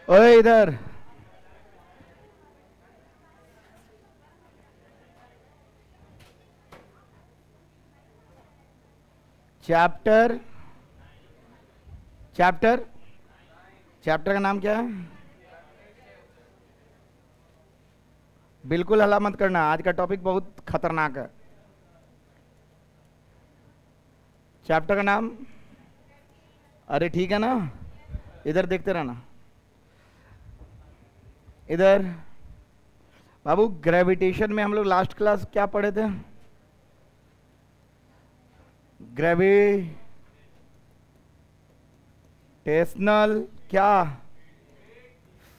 ओए इधर, chapter chapter chapter का नाम क्या है? बिल्कुल हल्ला मत करना, आज का टॉपिक बहुत खतरनाक है। चैप्टर का नाम, अरे ठीक है ना, इधर देखते रहना। इधर बाबू, ग्रेविटेशन में हम लोग लास्ट क्लास क्या पढ़े थे? ग्रेविटेशनल क्या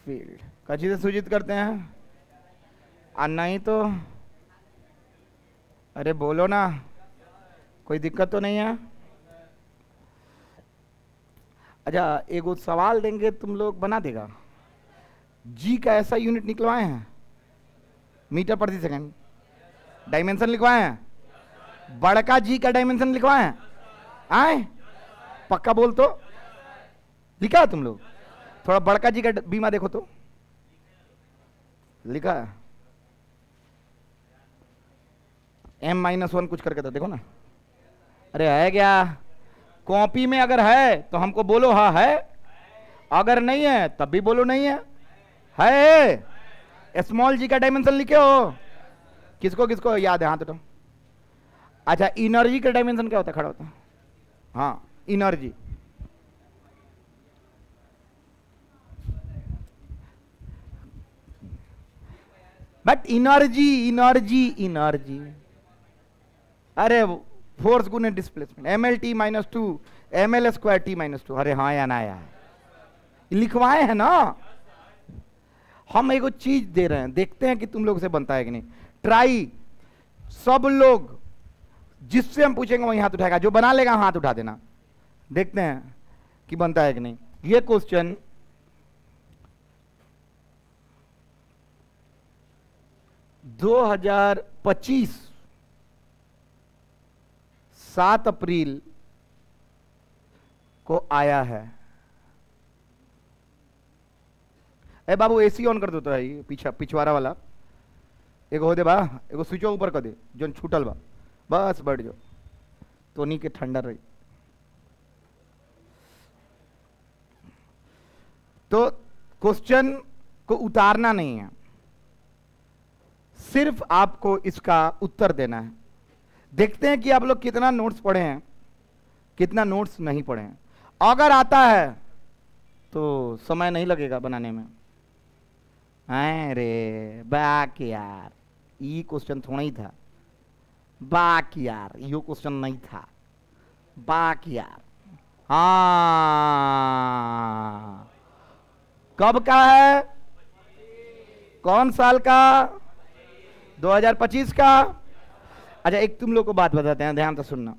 फील्ड का चीजें सूचित करते हैं। नहीं तो अरे बोलो ना, कोई दिक्कत तो नहीं है? अच्छा, एक सवाल देंगे, तुम लोग बना देगा। जी का ऐसा यूनिट निकलवाए हैं? मीटर प्रति सेकंड। डायमेंशन लिखवाए हैं? बड़का जी का डायमेंशन लिखवाए हैं? आए पक्का बोल तो, लिखा है तुम लोग? थोड़ा बड़का जी का बीमा देखो तो, लिखा है M-1 कुछ करके तो देखो ना। अरे है क्या? कॉपी में अगर है तो हमको बोलो हाँ है, अगर नहीं है तब भी बोलो नहीं है। है स्मॉल जी का डायमेंशन लिखे हो? किसको किसको याद है? हाथ उठाओ। अच्छा, इनर्जी का डायमेंशन क्या होता है? खड़ा होता है। हाँ, energy. But energy energy energy, अरे फोर्स गुने डिस्प्लेसमेंट, ML-T-2 ML²T-2। अरे हाँ या ना यार, लिखवाए हैं ना। हम एक चीज दे रहे हैं, देखते हैं कि तुम लोग से बनता है कि नहीं। ट्राई, सब लोग जिससे हम पूछेंगे वही हाथ उठाएगा, जो बना लेगा हाथ उठा देना। देखते हैं कि बनता है कि नहीं। ये क्वेश्चन 2025 7 अप्रैल को आया है। ए बाबू, एसी ऑन कर दो तो है ये पीछा पिछवाड़ा वाला। एगो हो दे बा, एगो स्विच ऊपर कर दे जो छूटल बा, बस बैठ जाओ तो नहीं के ठंडा रही। तो क्वेश्चन को उतारना नहीं है, सिर्फ आपको इसका उत्तर देना है। देखते हैं कि आप लोग कितना नोट्स पढ़े हैं, कितना नोट्स नहीं पढ़े हैं। अगर आता है तो समय नहीं लगेगा बनाने में। अरे बाक यार, ये क्वेश्चन थोड़ा ही था। बाक यार, ये क्वेश्चन नहीं था। बाक यार, हाँ, कब का है? कौन साल का? 2025 का। अच्छा, एक तुम लोग को बात बताते हैं, ध्यान से सुनना।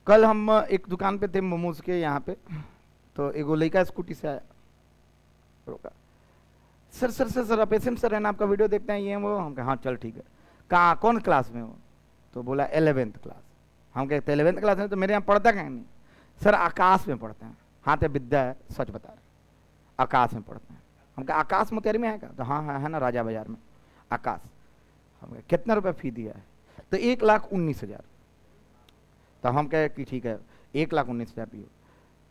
कल हम एक दुकान पे थे मोमोज के यहाँ पे, तो एगो लड़का स्कूटी से आया, रोका। Sir sir sir sir patient sir है ना, आपका वीडियो देखते हैं ये वो। हम कहे हाँ चल ठीक है। कहाँ, कौन क्लास में हो? तो बोला 11th क्लास। हम कहते 11th क्लास में, तो मेरे यहाँ पढ़ता कहीं नहीं। सर आकाश में पढ़ते हैं। हाँ तो विद्या है, सच बता रहे, आकाश में पढ़ते हैं। हम कहा आकाश मोतिहारी में है क्या? तो हाँ हाँ है ना, राजा बाजार में आकाश। हम कहे कितना रुपये फी दिया है? तो 1,19,000। तो हम कहे कि ठीक है 1,19,000 भी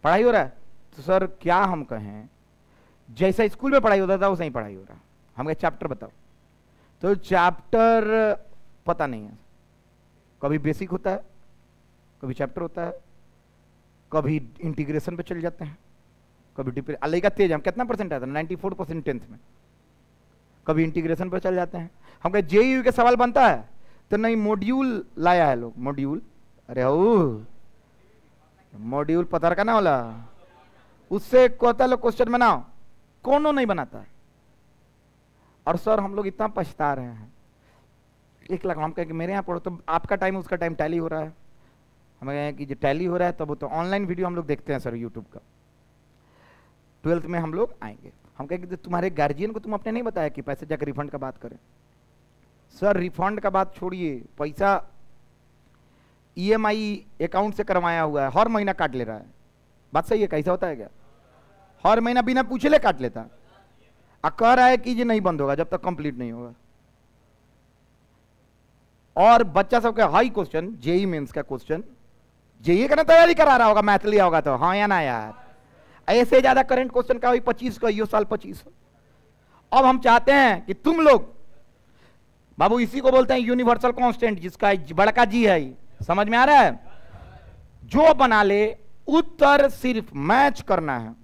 पढ़ाई हो रहा है। तो सर क्या हम कहें, जैसा स्कूल में पढ़ाई होता था वैसा ही पढ़ाई हो रहा है। हम कहे चैप्टर बताओ। तो चैप्टर पता नहीं है, कभी बेसिक होता है, कभी चैप्टर होता है, कभी इंटीग्रेशन पे चल जाते हैं, कभी डिप्रेशन। अलग का तेज, हम कितना परसेंट आया था? 94% 10th में। कभी इंटीग्रेशन पर चल जाते हैं। हम कहे JEE के सवाल बनता है? तो नहीं, मॉड्यूल लाया है लोग, मॉड्यूल। अरे ओ मॉड्यूल पता रखा ना वाला, उससे कहता लोग क्वेश्चन बनाओ, कौनों नहीं बनाता है। और सर हम लोग इतना पछता रहे हैं। 1 लाख। हम कहें कि मेरे यहाँ पढ़ो, तो आपका टाइम उसका टाइम टैली हो रहा है। हम कहें कि जो टैली हो रहा है तब वो तो ऑनलाइन वीडियो हम लोग देखते हैं सर यूट्यूब का। 12th में हम लोग आएंगे। हम कहें कि तुम्हारे गार्जियन को तुम अपने नहीं बताया कि पैसे जाकर रिफंड का बात करें? सर रिफंड का बात छोड़िए, पैसा EMI अकाउंट से करवाया हुआ है, हर महीना काट ले रहा है। बात सही है? कैसा होता है क्या? हर महीना बिना पूछे ले काट लेता, और कह रहा है कि ये नहीं बंद होगा जब तक कंप्लीट नहीं होगा। और बच्चा सबके हाई क्वेश्चन, जेई मेंस का क्वेश्चन, जेई का ना तैयारी करा रहा होगा, मैथ लिया होगा तो, हाँ या ना यार, ऐसे ज्यादा करंट क्वेश्चन का, 25 का, ये साल 25। अब हम चाहते हैं कि तुम लोग, बाबू इसी को बोलते हैं यूनिवर्सल कांस्टेंट, जिसका बड़का जी है, समझ में आ रहा है? जो बना ले उत्तर सिर्फ मैच करना है,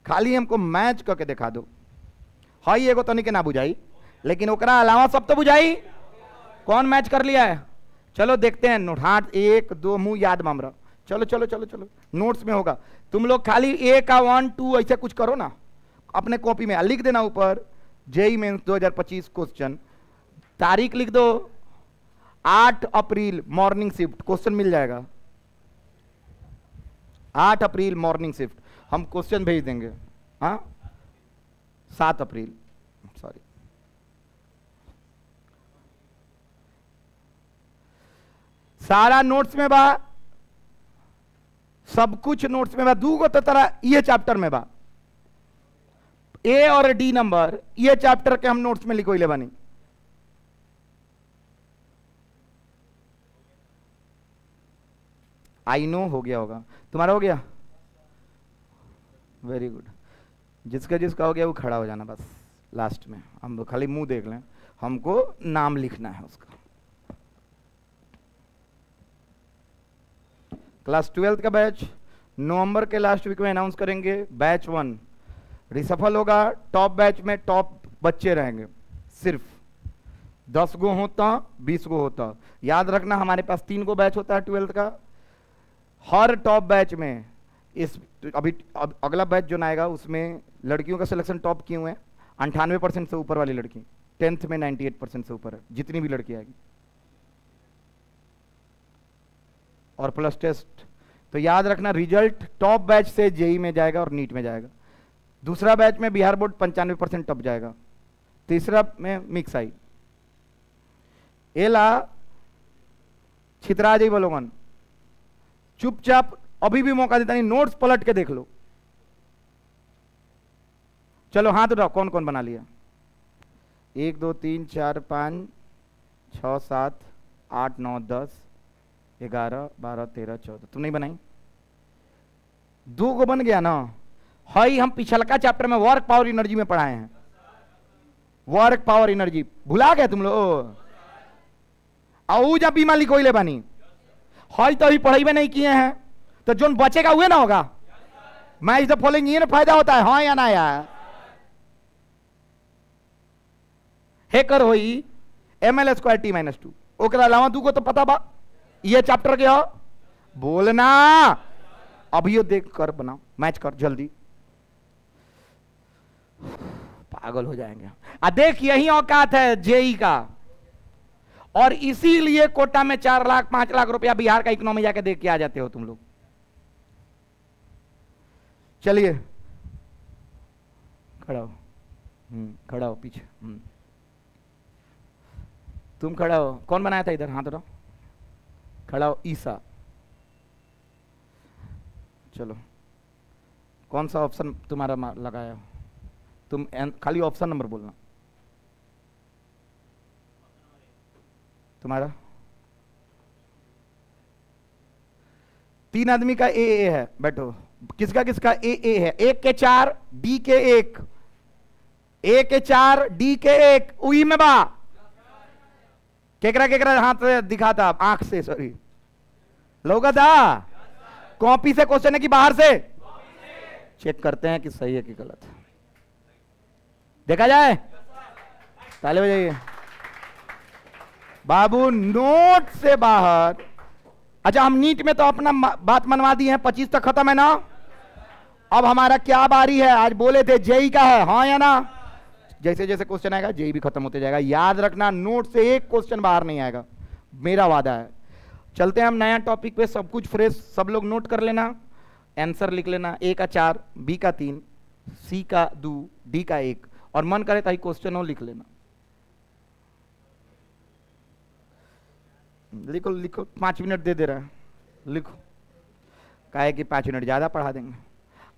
खाली हमको मैच करके दिखा दो। हाई एगो तनिक ना बुझाई, लेकिन ओकरा अलावा सब तो बुझाई। कौन मैच कर लिया है? चलो देखते हैं नोट, हाथ 1 2 मुंह याद मामरा, चलो चलो चलो चलो, नोट्स में होगा। तुम लोग खाली ए का 1 2 ऐसे कुछ करो ना अपने कॉपी में, लिख देना ऊपर जेई मेंस 2025 क्वेश्चन, तारीख लिख दो 8 अप्रैल मॉर्निंग शिफ्ट, क्वेश्चन मिल जाएगा। 8 अप्रैल मॉर्निंग शिफ्ट, हम क्वेश्चन भेज देंगे। हाँ 7 अप्रैल, सॉरी, सारा नोट्स में बा, सब कुछ नोट्स में बा। दूगो तो तरह ये चैप्टर में बा, ए और डी नंबर, ये चैप्टर के हम नोट्स में लिखो ले बानी। आई नो हो गया होगा, तुम्हारा हो गया? Very good. जिसका जिसका हो गया वो खड़ा हो जाना बस, लास्ट में हम खाली मुंह देख लें, हमको नाम लिखना है उसका। क्लास 12 का बैच नवंबर के लास्ट वीक में अनाउंस करेंगे। बैच 1 रिसफल होगा, टॉप बैच में टॉप बच्चे रहेंगे, सिर्फ 10 गो होता 20 गो होता। याद रखना हमारे पास 3 गो बैच होता है 12th का। हर टॉप बैच में इस अगला बैच जो आएगा उसमें लड़कियों का सिलेक्शन टॉप किए हुए हैं, 98% से ऊपर वाली लड़की, 10th में 98% से ऊपर है जितनी भी लड़की आएगी, और प्लस टेस्ट। तो याद रखना रिजल्ट टॉप बैच से जेई में जाएगा और नीट में जाएगा। दूसरा बैच में बिहार बोर्ड 95% टॉप जाएगा। तीसरा में मिक्स आई एला छितरा जाई बोलोगन, चुपचाप अभी भी मौका देता नहीं, नोट्स पलट के देख लो। चलो हाथ उठाओ, कौन कौन बना लिया? 1 2 3 4 5 6 7 8 9 10 11 12 13 14, तुम नहीं बनाई? 2 को बन गया ना। हाई हम पिछलका चैप्टर में वर्क पावर एनर्जी में पढ़ाए हैं, वर्क पावर एनर्जी भुला गए तुम लोग? आओ जब बीमा लिखो ले बानी, हाई तो अभी पढ़ाई में नहीं किए हैं, तो जो बचेगा हुए ना होगा। मैच द फॉलोइंग, ये ना फायदा होता है, हाँ या ना यार? हैकर होई ML स्क्वायर T - 2, ओकरा अलावा 2 को तो पता बा ये चैप्टर के हो, बोलना अभी यो देख कर बनाओ, मैच कर जल्दी, पागल हो जाएंगे। देख यही औकात है जेई का, और इसीलिए कोटा में 4 लाख 5 लाख रुपया बिहार का इकोनॉमी जाके देख के आ जाते हो तुम लोग। चलिए खड़ा हो, खड़ा हो पीछे, तुम खड़ा हो। कौन बनाया था इधर, हाथ उठाओ, खड़ा हो। ईसा, चलो कौन सा ऑप्शन तुम्हारा लगाया? तुम खाली ऑप्शन नंबर बोलना। तुम्हारा 3 आदमी का ए है, बैठो। किसका किसका ए है? 1 के 4 डी के 1, ए के 4 डी के 1, उई में बा केकरा केकरा हाथ दिखाता, आंख से, सॉरी लोगा था। कॉपी से क्वेश्चन है कि बाहर से? चेक करते हैं कि सही है कि गलत है, देखा जाए। ताले बजाइए बाबू। नोट से बाहर, अच्छा हम नीट में तो अपना बात मनवा दी है, 25 तक खत्म है ना। अब हमारा क्या बारी है? आज बोले थे जेई का है, हाँ या ना? जैसे जैसे क्वेश्चन आएगा जेई भी खत्म होते जाएगा। याद रखना नोट से एक क्वेश्चन बाहर नहीं आएगा, मेरा वादा है। चलते हैं हम नया टॉपिक पे, सब कुछ फ्रेश, सब लोग नोट कर लेना, आंसर लिख लेना। ए का 4, बी का 3, सी का 2, डी का 1, और मन करे ताकि क्वेश्चन हो लिख लेना। लिखो लिखो, 5 मिनट दे रहा है, लिखो, काहे कि 5 मिनट ज्यादा पढ़ा देंगे।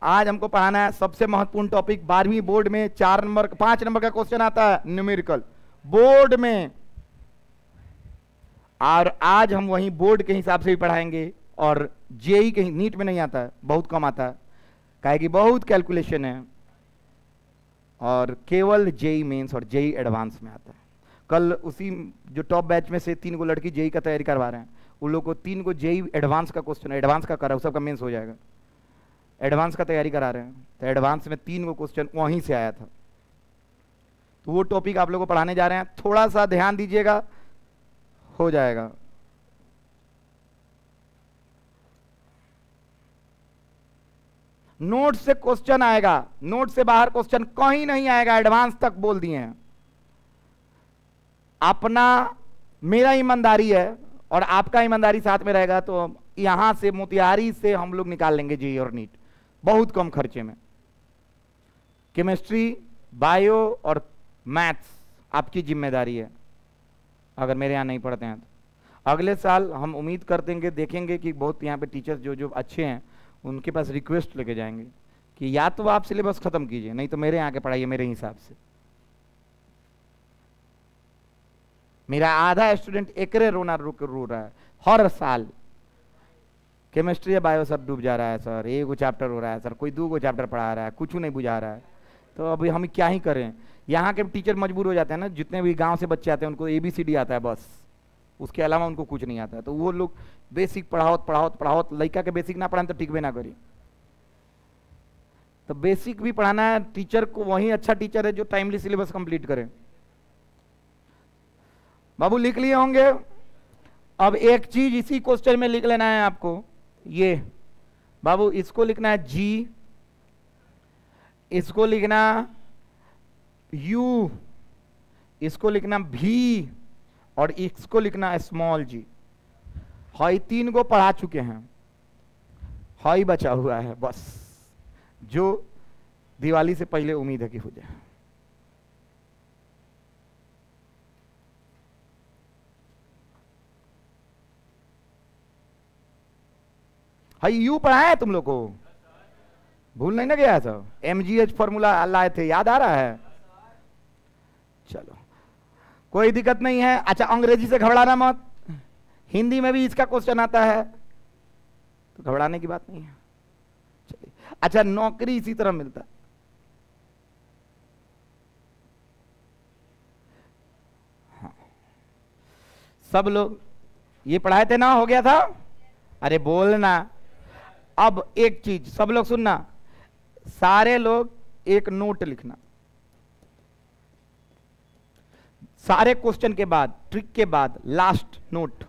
आज हमको पढ़ाना है सबसे महत्वपूर्ण टॉपिक 12वीं बोर्ड में 5 नंबर का क्वेश्चन आता है न्यूमेरिकल बोर्ड में, और आज हम वही बोर्ड के हिसाब से भी पढ़ाएंगे। और जेई के नीट में नहीं आता है, बहुत कम आता है, काहे कि बहुत कैलकुलेशन है, और केवल जेई मेंस और जेई एडवांस में आता है। कल उसी जो टॉप बैच में से 3 को लड़की जेई का तैयारी करवा रहे हैं, उन लोग को 3 को जेई एडवांस का क्वेश्चन, एडवांस का करा, सबका मेंस हो जाएगा, एडवांस का तैयारी करा रहे हैं। तो एडवांस में 3 को क्वेश्चन वहीं से आया था, तो वो टॉपिक आप लोगों को पढ़ाने जा रहे हैं। थोड़ा सा ध्यान दीजिएगा, हो जाएगा। नोट से क्वेश्चन आएगा, नोट से बाहर क्वेश्चन कहीं नहीं आएगा, एडवांस तक बोल दिए हैं। अपना मेरा ईमानदारी है और आपका ईमानदारी साथ में रहेगा, तो यहां से मोतिहारी से हम लोग निकाल लेंगे जेई और नीट बहुत कम खर्चे में। केमिस्ट्री, बायो और मैथ्स आपकी जिम्मेदारी है, अगर मेरे यहाँ नहीं पढ़ते हैं तो। अगले साल हम उम्मीद करते हैं, देखेंगे कि बहुत यहाँ पे टीचर्स जो अच्छे हैं उनके पास रिक्वेस्ट लेके जाएंगे कि या तो आप सिलेबस खत्म कीजिए, नहीं तो मेरे यहाँ के पढ़ाइए मेरे हिसाब से। मेरा आधा स्टूडेंट एकरे रो रहा है हर साल, केमिस्ट्री या बायो सब डूब जा रहा है सर, 1 चैप्टर हो रहा है सर, कोई 2 चैप्टर पढ़ा रहा है, कुछ नहीं बुझा रहा है। तो अभी हम क्या ही करें, यहाँ के टीचर मजबूर हो जाते हैं ना, जितने भी गांव से बच्चे आते हैं उनको ABCD आता है बस, उसके अलावा उनको कुछ नहीं आता है। तो वो लोग बेसिक पढ़ाओ, लड़का के बेसिक ना पढ़ाएं तो टिकवे ना करी। तो बेसिक भी पढ़ाना है टीचर को, वही अच्छा टीचर है जो टाइमली सिलेबस कंप्लीट करे। बाबू लिख लिए होंगे। अब एक चीज इसी क्वेश्चन में लिख लेना है आपको, ये बाबू इसको लिखना है G, इसको लिखना U, इसको लिखना V और इसको लिखना स्मॉल g। हाई 3 को पढ़ा चुके हैं, हाई बचा हुआ है बस, जो दिवाली से पहले उम्मीद है कि हो जाए। हाई यू पढ़ाया है तुम लोग को, भूल नहीं ना गया सब? MGH फॉर्मूला लाए थे, याद आ रहा है? चलो कोई दिक्कत नहीं है। अच्छा अंग्रेजी से घबराना मत, हिंदी में भी इसका क्वेश्चन आता है, तो घबराने की बात नहीं है। चलिए, अच्छा नौकरी इसी तरह मिलता है। हाँ। सब लोग ये पढ़ाए थे ना, हो गया था? अरे बोलना। अब एक चीज सब लोग सुनना, सारे लोग एक नोट लिखना, सारे क्वेश्चन के बाद, ट्रिक के बाद लास्ट नोट।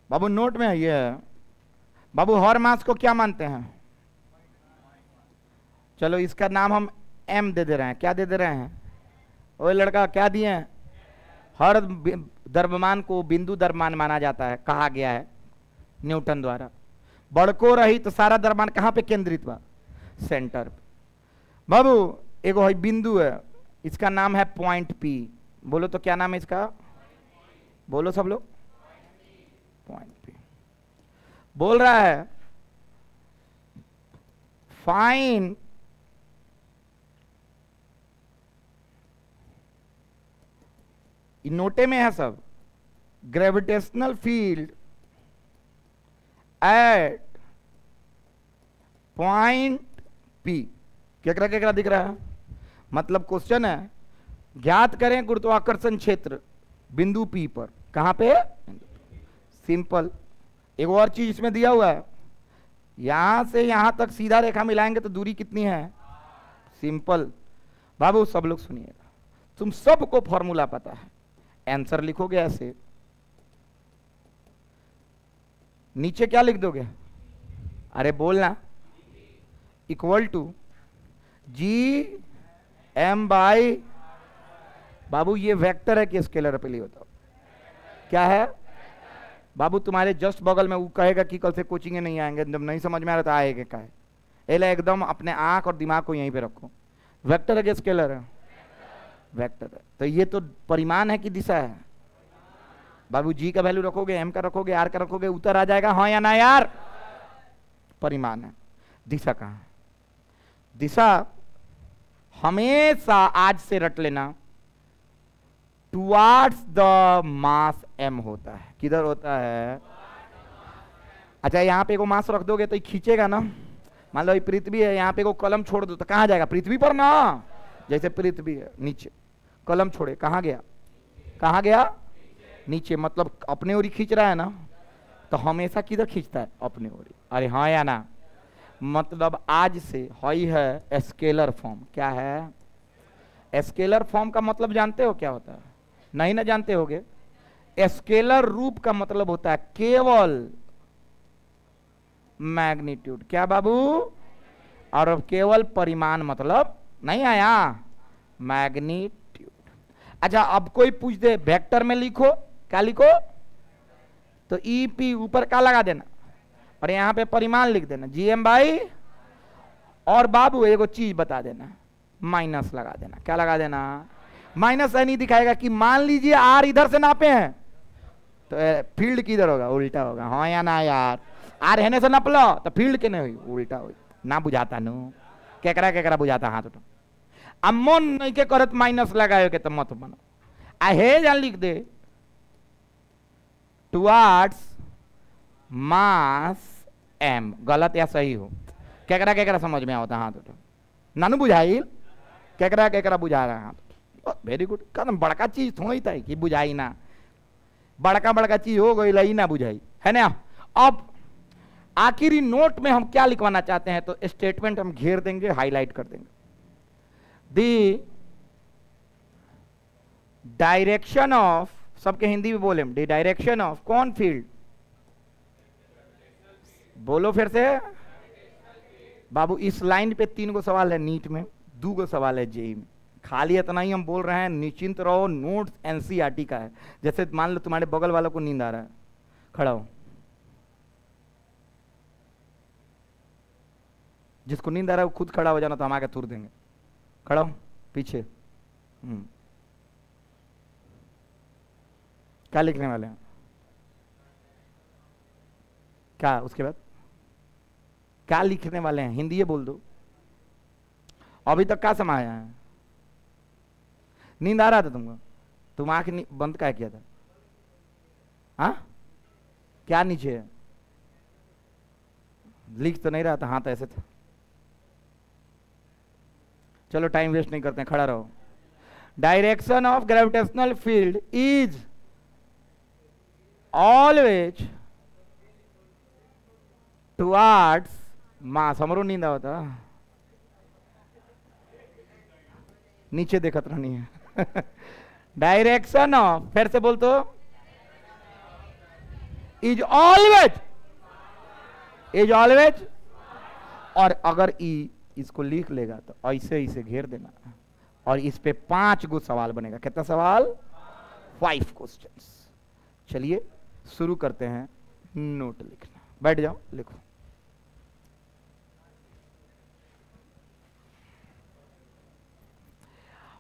बाबू नोट में ये है। बाबू हर मास को क्या मानते हैं? चलो इसका नाम हम M दे रहे हैं। क्या दे रहे हैं? ओए लड़का क्या दिए हैं? हर द्रव्यमान को बिंदु द्रव्यमान माना जाता है, कहा गया है न्यूटन द्वारा। बड़को रही तो सारा द्रव्यमान कहां पे केंद्रित हुआ? सेंटर पे। बाबू एगो बिंदु है, इसका नाम है पॉइंट P। बोलो तो क्या नाम है इसका? बोलो सब लोग। पॉइंट P बोल रहा है फाइंड नोटे में है सब, gravitational field at point P। केकरा केकरा दिख रहा है? मतलब क्वेश्चन है ज्ञात करें गुरुत्वाकर्षण क्षेत्र बिंदु P पर। कहां पे? सिंपल। एक और चीज इसमें दिया हुआ है, यहां से यहां तक सीधा रेखा मिलाएंगे तो दूरी कितनी है? सिंपल। बाबू सब लोग सुनिएगा, तुम सबको फॉर्मूला पता है, आंसर लिखोगे ऐसे, नीचे क्या लिख दोगे? अरे बोलना, इक्वल टू G/m बाई। बाबू ये वेक्टर है कि स्केलर पे लिए बताओ क्या है? बाबू तुम्हारे जस्ट बगल में वो कहेगा कि कल से कोचिंग नहीं आएंगे, जब नहीं समझ में आ रहा तो आएगा क्या है? एला एकदम अपने आंख और दिमाग को यहीं पे रखो। वेक्टर है कि स्केलर है? वेक्टर है। तो ये तो परिमाण है कि दिशा है? बाबू जी का वैल्यू रखोगे, एम का रखोगे, आर का रखोगे, उत्तर आ जाएगा, हाँ या ना यार? परिमाण है। दिशा कहाँ है? दिशा हमेशा आज से रट लेना, टुवार्ड्स द मास एम होता है। किधर होता है? अच्छा यहाँ पे को मास रख दोगे तो ये खींचेगा ना। मान लो ये पृथ्वी है, यहाँ पे को कलम छोड़ दो तो कहाँ जाएगा? पृथ्वी पर ना। जैसे पृथ्वी है नीचे, कलम छोड़े कहाँ गया? कहाँ गया? नीचे। मतलब अपने ओर ही खींच रहा है ना, तो हमेशा किधर खींचता है? अपने ओर ही। अरे हाँ या ना? मतलब आज से हई है स्केलर फॉर्म। क्या है? स्केलर फॉर्म का मतलब जानते हो क्या होता है? नहीं ना जानते होगे। स्केलर रूप का मतलब होता है केवल मैग्नीट्यूड। क्या बाबू? और अब केवल परिमाण मतलब नहीं आया, मैग्नीट्यूड। अच्छा अब कोई पूछ दे वेक्टर में लिखो, क्या लिखो? तो ई पी ऊपर क्या लगा देना और यहां पे परिमाण लिख देना जीएम बाई, और बाबू एगो चीज बता देना, माइनस लगा देना। क्या लगा देना? माइनस नहीं दिखाएगा कि मान लीजिए आर इधर से नापे हैं तो फील्ड किधर होगा? उल्टा होगा। हाँ या ना यार? आर हेने से नाप लो तो फील्ड के नहीं हुई, उल्टा हुई ना। बुझाता नु केकरा बुझाता हाथ उठो। अब मन नहीं के करत माइनस लगाए के तो मत बनो। आहे जान लिख दे टुवार्ड्स मास एम। गलत या सही हो? केकरा समझ में आता? हाथ उठो। नानू बुझाई केकरा बुझा रहा हाथ? Very good. कदम बड़का चीज थोड़ी था कि बुझाई ना, बड़का चीज हो गई लई ना बुझाई, है ना? अब आखिरी नोट में हम क्या लिखवाना चाहते हैं तो स्टेटमेंट हम घेर देंगे, हाईलाइट कर देंगे। दी डायरेक्शन ऑफ, सबके हिंदी में बोले, दी डायरेक्शन ऑफ कौन फील्ड? बोलो फिर से बाबू। इस लाइन पे 3 गो सवाल है नीट में, 2 गो सवाल है जेई में। खाली इतना ही हम बोल रहे हैं, निश्चिंत रहो। नोट्स एनसीईआरटी का है। जैसे मान लो तुम्हारे बगल वालों को नींद आ रहा है, खड़ा हो। जिसको नींद आ रहा है वो खुद खड़ा हो जाना, तो हम आके थूर देंगे। खड़ा हो पीछे। क्या लिखने वाले हैं? क्या उसके बाद क्या लिखने वाले हैं? हिंदी ये बोल दो। अभी तक क्या समाया है? नींद आ रहा था तुमको? तुम आंख बंद क्या किया था? हाँ क्या नीचे है? लिख तो नहीं रहा था, हाथ ऐसे था। चलो टाइम वेस्ट नहीं करते हैं, खड़ा रहो। Direction of gravitational field is always towards mass. हमरो नींद होता, नीचे देखत रहनी है। डायरेक्शन ऑफ, फिर से बोल तो, इज ऑलवेज, इज ऑलवेज। और अगर ई इसको लिख लेगा तो ऐसे इसे घेर देना, और इस पे 5 गो सवाल बनेगा। कितना सवाल? 5 क्वेश्चंस। चलिए शुरू करते हैं नोट लिखना। बैठ जाओ, लिखो।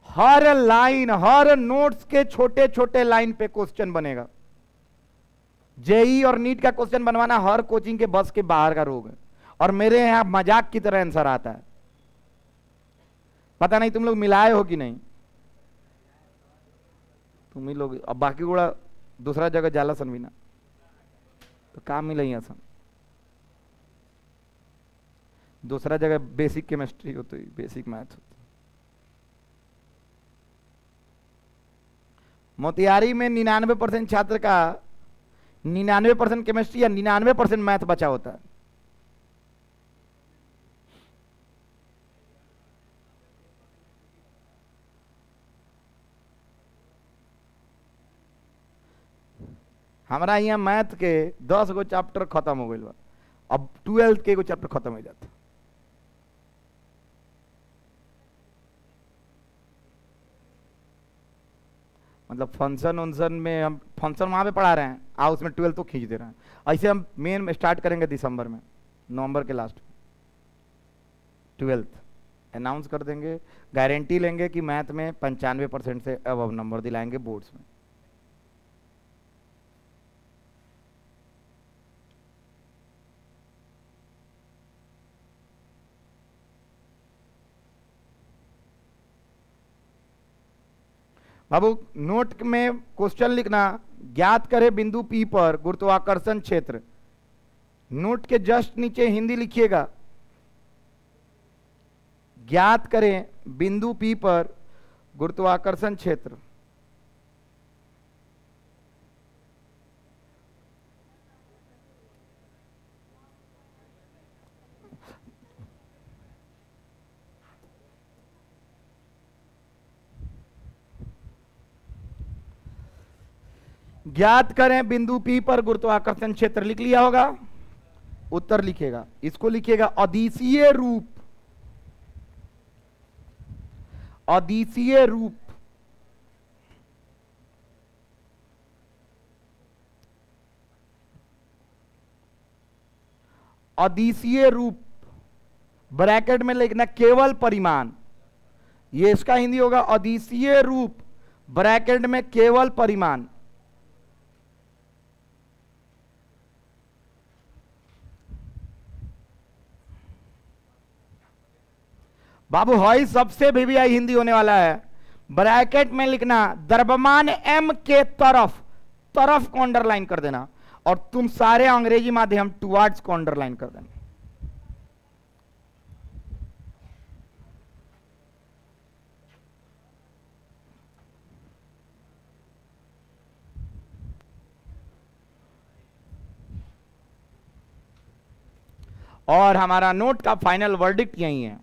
हर लाइन, हर नोट्स के छोटे छोटे लाइन पे क्वेश्चन बनेगा। जेई और नीट का क्वेश्चन बनवाना हर कोचिंग के बस के बाहर का रोग है, और मेरे यहां मजाक की तरह आंसर आता है। पता नहीं तुम लोग मिलाए हो कि नहीं? तुम ही लोग। अब बाकी गुड़ा दूसरा जगह जाला सन भी ना, तो काम मिल सन। दूसरा जगह बेसिक केमिस्ट्री होती, बेसिक मैथ होती। मोतिहारी में 99% छात्र का 99% केमिस्ट्री या 99% मैथ बचा होता है। हमारा यहाँ मैथ के 10 गो चैप्टर खत्म हो गए बा, अब 12th के एगो चैप्टर खत्म हो जाता। मतलब फंक्शन वंक्शन में हम फंक्शन वहां पे पढ़ा रहे हैं, उसमें 12th तो खींच दे रहे हैं। ऐसे हम मेन स्टार्ट करेंगे दिसंबर में, नवंबर के लास्ट में 12th अनाउंस कर देंगे। गारंटी लेंगे कि मैथ में 95% से अब नंबर दिलाएंगे बोर्ड्स में। बाबू नोट में क्वेश्चन लिखना, ज्ञात करें बिंदु P पर गुरुत्वाकर्षण क्षेत्र। नोट के जस्ट नीचे हिंदी लिखिएगा, ज्ञात करें बिंदु P पर गुरुत्वाकर्षण क्षेत्र। ज्ञात करें बिंदु P पर गुरुत्वाकर्षण क्षेत्र। लिख लिया होगा, उत्तर लिखेगा, इसको लिखिएगा अदिशीय रूप। अदिशीय रूप, अदिशीय रूप ब्रैकेट में लिखना केवल परिमाण। ये इसका हिंदी होगा अदिशीय रूप ब्रैकेट में केवल परिमाण। बाबू हॉई सबसे वीवीआई हिंदी होने वाला है। ब्रैकेट में लिखना द्रव्यमान m के तरफ, तरफ को अंडरलाइन कर देना, और तुम सारे अंग्रेजी माध्यम टुवर्ड्स को अंडरलाइन कर देना। और हमारा नोट का फाइनल वर्डिक्ट यही है,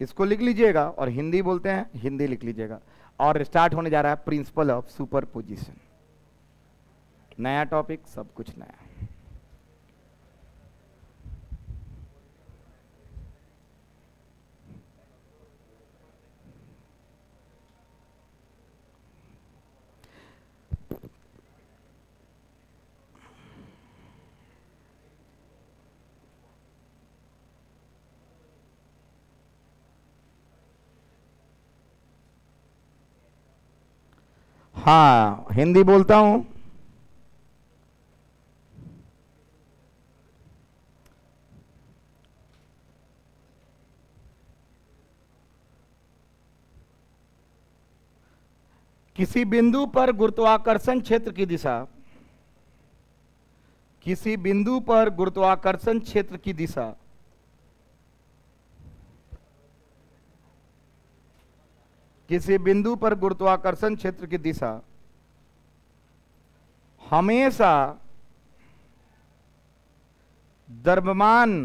इसको लिख लीजिएगा, और हिंदी बोलते हैं हिंदी लिख लीजिएगा। और स्टार्ट होने जा रहा है प्रिंसिपल ऑफ सुपरपोजिशन। नया टॉपिक, सब कुछ नया। हाँ हिंदी बोलता हूं। किसी बिंदु पर गुरुत्वाकर्षण क्षेत्र की दिशा, किसी बिंदु पर गुरुत्वाकर्षण क्षेत्र की दिशा किसी बिंदु पर गुरुत्वाकर्षण क्षेत्र की दिशा हमेशा द्रव्यमान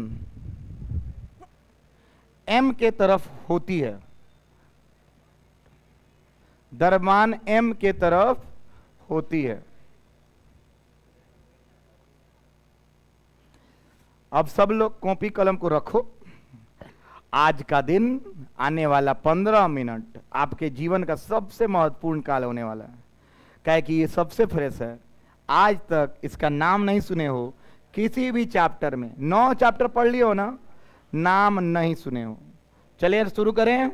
m के तरफ होती है। द्रव्यमान m के तरफ होती है। अब सब लोग कॉपी कलम को रखो। आज का दिन, आने वाला 15 मिनट आपके जीवन का सबसे महत्वपूर्ण काल होने वाला है। क्या कि ये सबसे फ्रेश है। आज तक इसका नाम नहीं सुने हो किसी भी चैप्टर में। 9 चैप्टर पढ़ लिए हो ना, नाम नहीं सुने हो। चलिए शुरू करें।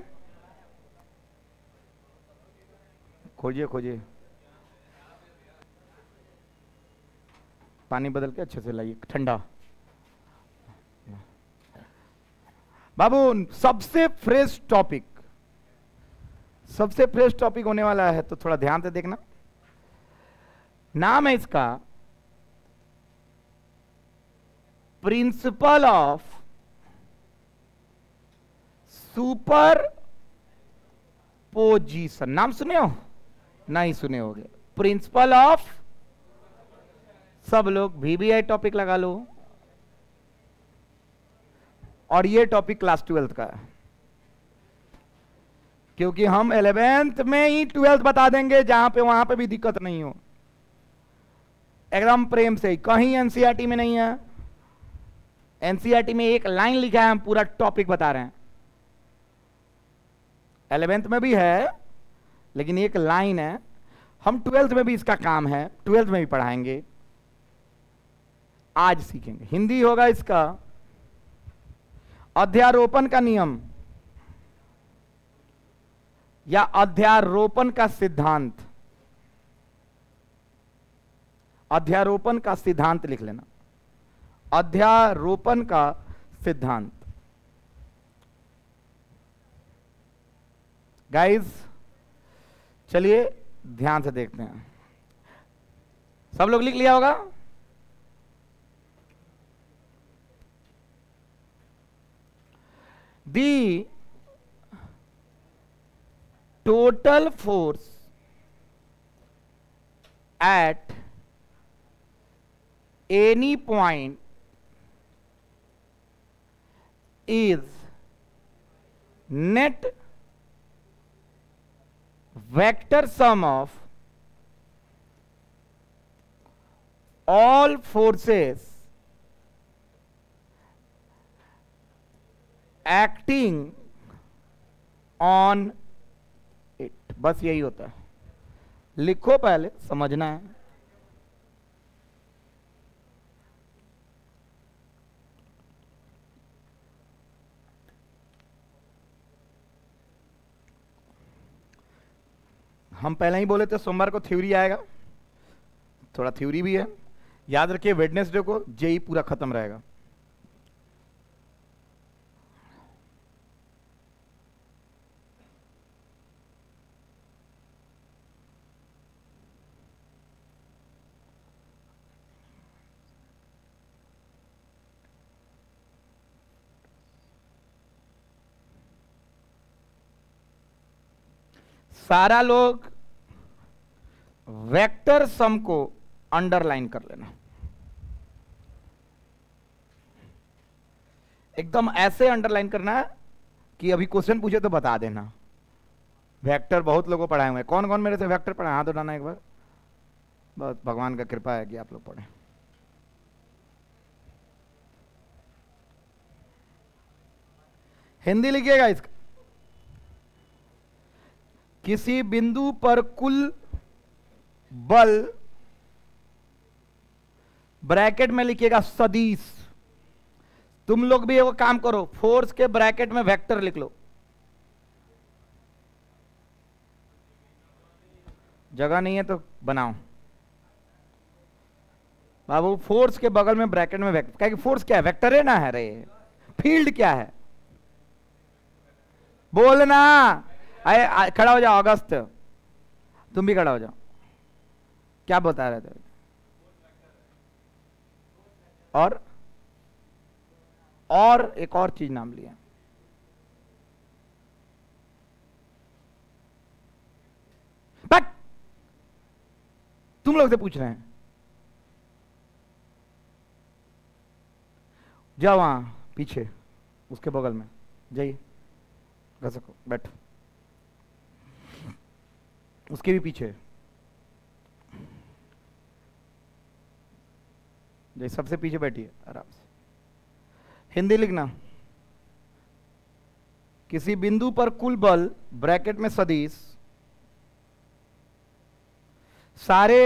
खोजिए खोजिए, पानी बदल के अच्छे से लाइए, ठंडा। बाबू सबसे फ्रेश टॉपिक, सबसे फ्रेश टॉपिक होने वाला है, तो थोड़ा ध्यान से देखना। नाम है इसका प्रिंसिपल ऑफ सुपर पोजीशन। नाम सुने हो? नहीं सुने होगे। प्रिंसिपल ऑफ, सब लोग वीवीआई टॉपिक लगा लो। और ये टॉपिक क्लास 12th का है, क्योंकि हम 11th में ही 12th बता देंगे, जहां पे वहां पे भी दिक्कत नहीं हो। एकदम प्रेम से, कहीं एनसीईआरटी में नहीं है। एनसीईआरटी में एक लाइन लिखा है, हम पूरा टॉपिक बता रहे हैं। 11th में भी है, लेकिन एक लाइन है। हम 12th में भी इसका काम है, 12th में भी पढ़ाएंगे। आज सीखेंगे। हिंदी होगा इसका अध्यारोपण का नियम या अध्यारोपण का सिद्धांत। अध्यारोपण का सिद्धांत लिख लेना, अध्यारोपण का सिद्धांत। गाइस चलिए ध्यान से देखते हैं। सब लोग लिख लिया होगा? दी total force at any point is net vector sum of all forces acting on it। बस यही होता है। लिखो, पहले समझना है। हम पहले ही बोले थे सोमवार को थ्योरी आएगा, थोड़ा थ्योरी भी है। याद रखिए वेडनेसडे को जेई पूरा खत्म रहेगा। सारा लोग वेक्टर सम को अंडरलाइन कर लेना, एकदम ऐसे अंडरलाइन करना है कि अभी क्वेश्चन पूछे तो बता देना। वेक्टर बहुत लोगों को पढ़ाए हुए हैं। कौन कौन मेरे से वेक्टर पढ़ा, हाथ उठाना एक बार। बस भगवान का कृपा है कि आप लोग पढ़े। हिंदी लिखिएगा इसका। किसी बिंदु पर कुल बल, ब्रैकेट में लिखिएगा सदिश। तुम लोग भी वो काम करो, फोर्स के ब्रैकेट में वेक्टर लिख लो। जगह नहीं है तो बनाओ बाबू। फोर्स के बगल में ब्रैकेट में वेक्टर, क्या फोर्स क्या है? वेक्टर है ना। है रे, फील्ड क्या है? बोलना। खड़ा हो जाओ अगस्त, तुम भी खड़ा हो जाओ। क्या बता रहे थे? और एक और चीज नाम लिया। बट तुम लोग से पूछ रहे हैं। जाओ वहां पीछे उसके बगल में जाइए, घसको बैठो। उसके भी पीछे सबसे पीछे बैठिए आराम से। हिंदी लिखना। किसी बिंदु पर कुल बल ब्रैकेट में सदिश, सारे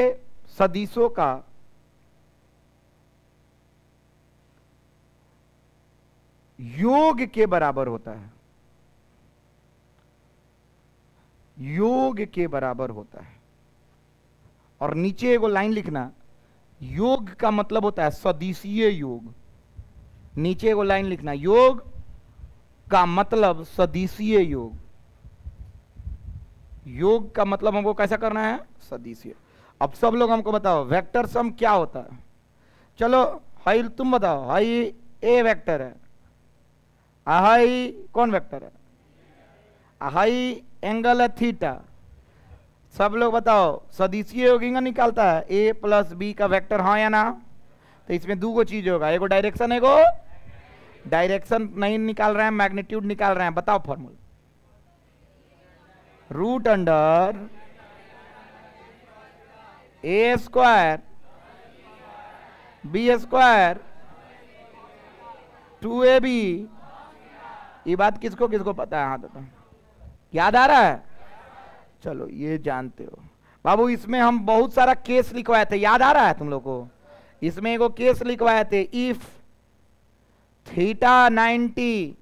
सदिशों का योग के बराबर होता है। योग के बराबर होता है। और नीचे एगो लाइन लिखना, योग का मतलब होता है सदिशीय योग। नीचे एगो लाइन लिखना, योग का मतलब सदिशीय योग। योग का मतलब हमको कैसा करना है? सदिशीय। अब सब लोग हमको बताओ वेक्टर सम क्या होता है। चलो हाई तुम बताओ। हाई ए वेक्टर है, हाई कौन वेक्टर है? हाई एंगल है थीटा। सब लोग बताओ सदिशीय योग निकालता है ए प्लस बी का वेक्टर, हाँ या ना? तो इसमें दो चीज होगा, एगो डायरेक्शन, एगो डायरेक्शन नहीं निकाल रहे हैं, मैग्नीट्यूड निकाल रहे हैं। बताओ फॉर्मूला। रूट अंडर ए स्क्वायर बी स्क्वायर 2ab। ये बात किसको किसको पता है? हाँ तो याद आ रहा है? चलो ये जानते हो बाबू। इसमें हम बहुत सारा केस लिखवाए थे, याद आ रहा है तुम लोग को? इसमें एगो केस लिखवाए थे, इफ थीटा 90,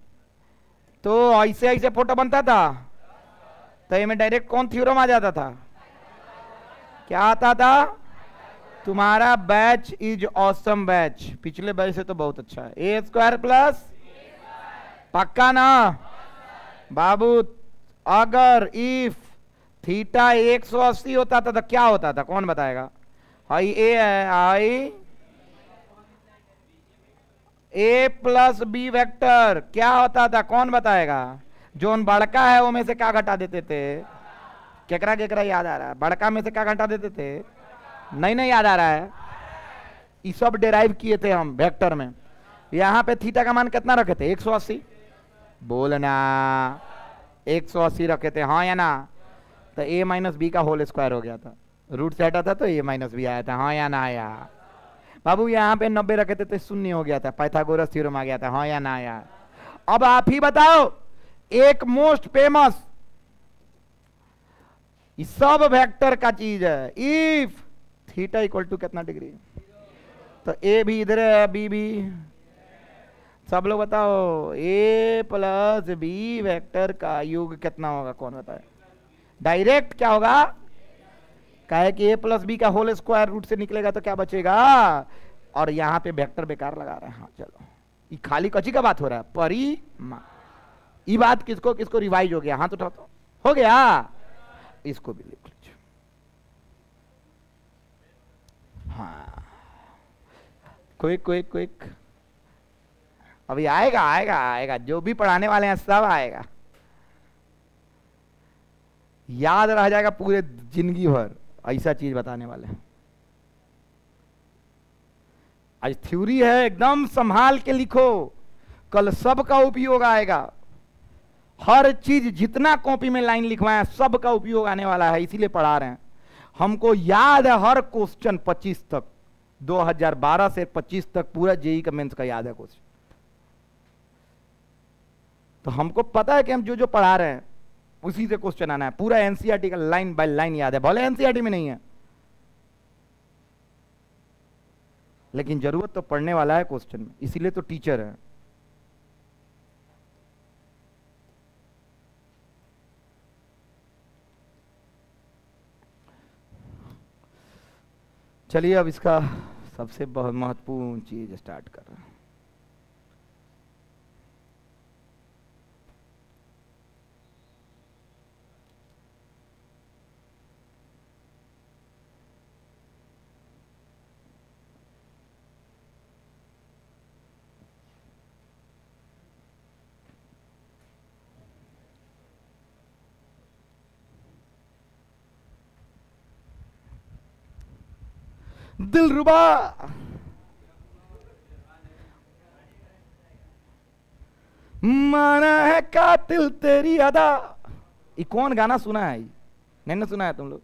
तो ऐसे ऐसे फोटो बनता था। तो ये में डायरेक्ट कौन थ्योरम आ जाता था? क्या आता था? तुम्हारा बैच इज ऑसम बैच। पिछले बैच से तो बहुत अच्छा है। ए स्क्वायर प्लस, पक्का ना बाबू? अगर इफ थीटा 180 होता था तो क्या होता था, कौन बताएगा? आई ए है, आई ए प्लस बी वेक्टर क्या होता था, कौन बताएगा? जोन बड़का है वो में से क्या घटा देते थे? केकरा केकरा याद आ रहा है? बड़का में से क्या घटा देते थे? नहीं याद आ रहा है? ये सब डेराइव किए थे हम वेक्टर में। यहां पे थीटा का मान कितना रखे थे? 180। बोलना 180 रखे थे, हाँ या ना? तो a माइनस बी का होल स्क्वायर हो गया था, रूट से हटा था तो a माइनस बी आया था, हाँ या ना आया? बाबू यहाँ पे 90 रखे थे तो शून्य हो गया था, पाइथागोरस थ्योरम आ गया था, हाँ या ना आया? अब आप ही बताओ, एक मोस्ट फेमस सब वेक्टर का चीज है, इफ थीटा इक्वल टू कितना डिग्री, तो ए भी इधर है, बी भी, सब लोग बताओ ए प्लस बी वेक्टर का योग कितना होगा, कौन बताए? डायरेक्ट क्या होगा? कहे कि ए प्लस बी का होल स्क्वायर रूट से निकलेगा तो क्या बचेगा? और यहां पे वेक्टर बेकार लगा रहे हैं। हाँ चलो, ये खाली कची का बात हो रहा है, परिमाण। ये बात किसको किसको रिवाइज हो गया? हाथ उठाओ तो हो गया। इसको भी लिख लीजिए। हाँ क्विक अभी आएगा आएगा आएगा, जो भी पढ़ाने वाले हैं सब आएगा, याद रह जाएगा पूरे जिंदगी भर, ऐसा चीज बताने वाले हैं। आज थ्योरी है, एकदम संभाल के लिखो, कल सबका उपयोग आएगा। हर चीज जितना कॉपी में लाइन लिखवाए सबका उपयोग आने वाला है, इसीलिए पढ़ा रहे हैं। हमको याद है हर क्वेश्चन 25 तक, 2012 से 25 तक पूरा जेई का मेंस का याद है क्वेश्चन। तो हमको पता है कि हम जो जो पढ़ा रहे हैं उसी से क्वेश्चन आना है, पूरा एनसीईआरटी का लाइन बाय लाइन याद है, भले एनसीईआरटी में नहीं है, लेकिन जरूरत तो पढ़ने वाला है क्वेश्चन में, इसीलिए तो टीचर है। चलिए अब इसका सबसे बहुत महत्वपूर्ण चीज स्टार्ट कर रहे हैं। दिलरुबा माना है कातिल तेरी अदा, ये कौन गाना सुना है? नहीं ना सुना है तुम लोग?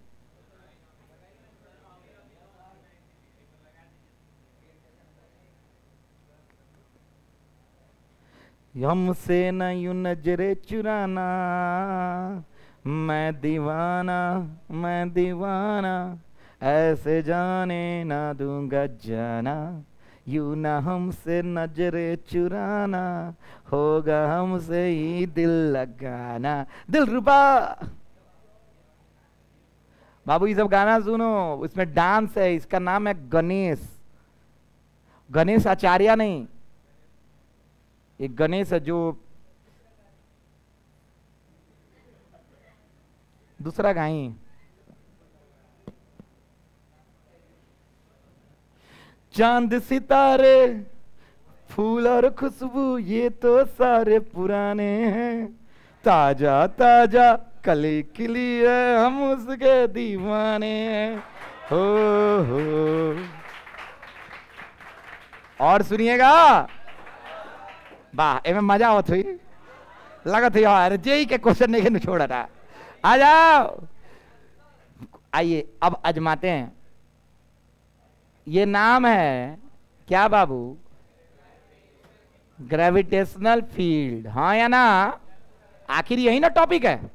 हमसे न यूं नजरे चुराना, मैं दीवाना ऐसे जाने ना दूंगा जाना, यूं ना हमसे नजरे चुराना, होगा हमसे ही दिल लगाना। दिलरुबा बाबू ये सब गाना सुनो, इसमें डांस है, इसका नाम है गणेश, गणेश आचार्य नहीं, एक गणेश है जो दूसरा गाई। चांद सितारे फूल और खुशबू ये तो सारे पुराने हैं, ताजा ताजा कली खिली है हम उसके दीवाने हैं, हो। और सुनिएगा, वाह एवं मजा आवत हुई, लगत हुई यार जेई के क्वेश्चन नहीं छोड़ रहा। आ जाओ, आइए अब आजमाते हैं। ये नाम है क्या बाबू? ग्रेविटेशनल फील्ड, हाँ या ना? आखिर यही ना टॉपिक है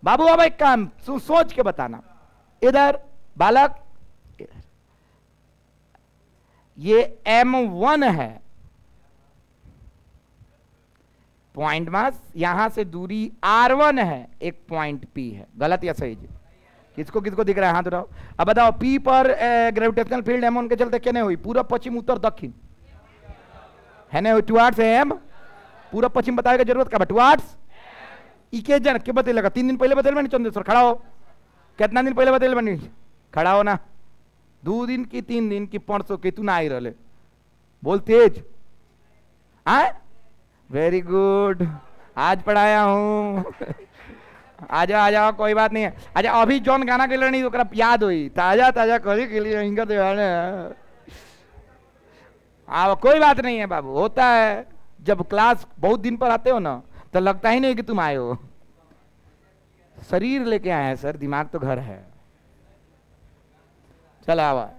बाबू। अब एक काम सोच के बताना, इधर बालक, इधर ये M1 है, पॉइंट मास, यहां से दूरी R1 है, एक पॉइंट P है। गलत या सही जी? किसको किसको दिख रहा है हाथ उठाओ। अब बताओ P पर ग्रेविटेशनल फील्ड M1 के चलते क्या नहीं हुई? पूरा पश्चिम उत्तर दक्षिण है ना, टुवार्ड्स M, पूरा पश्चिम बताने की जरूरत का, टुवार्ड्स इके जन के बतेले का 3 दिन पहले बतेल बनी चंदेश्वर खड़ा हो, कितना दिन पहले बतेल बनी खड़ा हो ना, 2 दिन की 3 दिन की परसों की तू ना आई रहे बोल तेज आए। वेरी गुड, आज पढ़ाया हूं। आ जाओ कोई बात नहीं है। अच्छा अभी जौन गाना के लिए तो याद हुई ताजा ताजा करी के लिए इनका कोई बात नहीं है बाबू, होता है। जब क्लास बहुत दिन पर आते हो ना तो लगता ही नहीं कि तुम आए हो, शरीर लेके आए हैं सर, दिमाग तो घर है। चलो आवा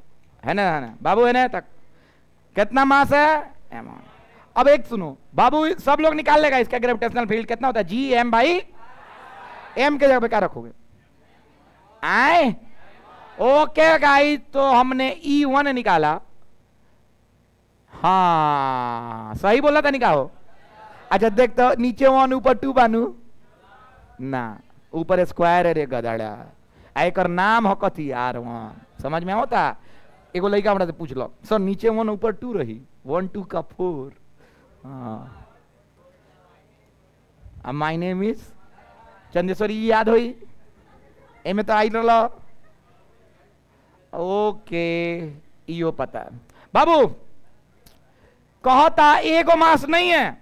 है ना बाबू, है ना तक कितना मास है। अब एक सुनो बाबू, सब लोग निकाल लेगा इसका ग्रेविटेशनल फील्ड कितना होता है, जी एम बाई एम के जगह पे क्या रखोगे आए। ओके गाइस, तो हमने E1 निकाला। हाँ सही बोला था, निकालो। अच्छा देखते नीचे 1 ऊपर 2 बानू ना, ऊपर स्क्वायर है रे गदाड़ा, एक नाम हो कथी यार, वहां समझ में होता। एगो लड़का हमरा से पूछ लो सर नीचे 1 ऊपर 2 रही, 1 2 का 4। माय नेम इज चंदेश्वरी, याद होई एमे तो आई रहा। ओके इो पता है बाबू। कहता एगो मास नहीं है,